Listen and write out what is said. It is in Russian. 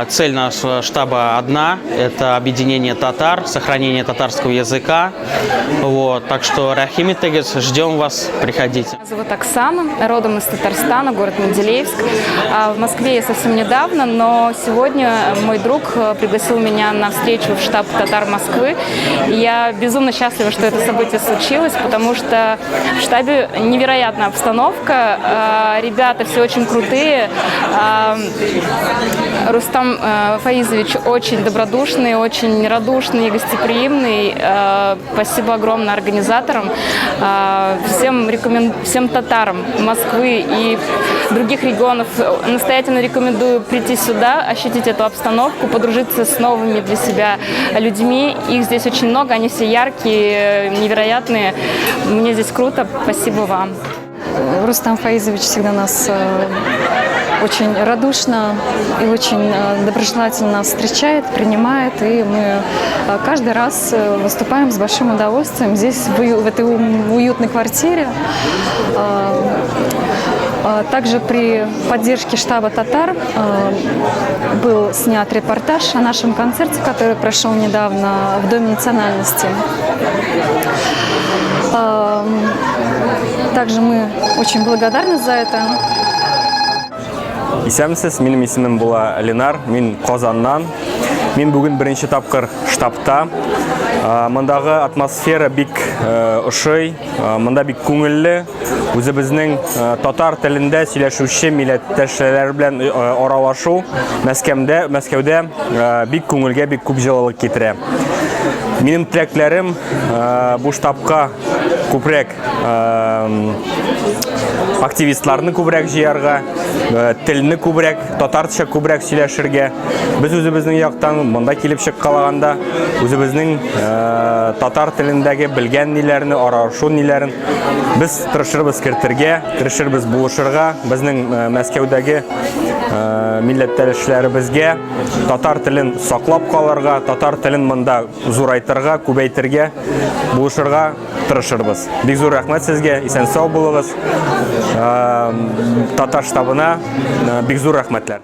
Цель нашего штаба одна – это объединение татар, сохранение татарского языка. Вот. Так что Рахимит Тегес, ждем вас, приходите. Меня зовут Оксана, родом из Татарстана, город Менделеевск. В Москве я совсем недавно, но сегодня мой друг пригласил меня на встречу в штаб татар Москвы. И я безумно счастлива, что это событие случилось, потому что в штабе невероятная обстановка, ребята все очень крутые. Рустам Фаизович очень добродушный, очень радушный и гостеприимный. Спасибо огромное организаторам, всем татарам Москвы и других регионов. Настоятельно рекомендую прийти сюда, ощутить эту обстановку, подружиться с новыми для себя людьми. Их здесь очень много, они все яркие, невероятные. Мне здесь круто. Спасибо вам. Рустам Фаизович всегда нас очень радушно и очень доброжелательно встречает, принимает, и мы каждый раз выступаем с большим удовольствием здесь, в этой уютной квартире. Также при поддержке штаба татар был снят репортаж о нашем концерте, который прошел недавно в Доме национальности. Также мы очень благодарны за это. Исәмсез, минем исемем була Ленар, мин Казаннан. Мин бүген беренче тапкыр штабта. Мондагы атмосфера бик ошый, монда бик күңелле. Үзебезнең татар телендә сөйләшүче милләттәшләр белән аралашу Мәскәүдә бик күңелгә бик күп җылылык китерә. Минем теләкләрем бу штабка күбрәк активистларны күбрәк җыярга, телне күбрәк, татарча күбрәк сөйләшергә. Без үзебезнең яктан монда килеп чыккалаганда үзебезнең татар телендәге белгән ниләрне, арашу ниләрен без тырышырбыз кертергә, тырышырбыз булышырга, безнең Мәскәүдәге милләттәшләребезгә татар телен саклап калырга, татар телен монда зурайтырга, күбәйтергә, булышырга тырышырбыз. Бик зур рәхмәт сезгә, исән-сау булыгыз. Татар штабына бик зур рәхмәтләр.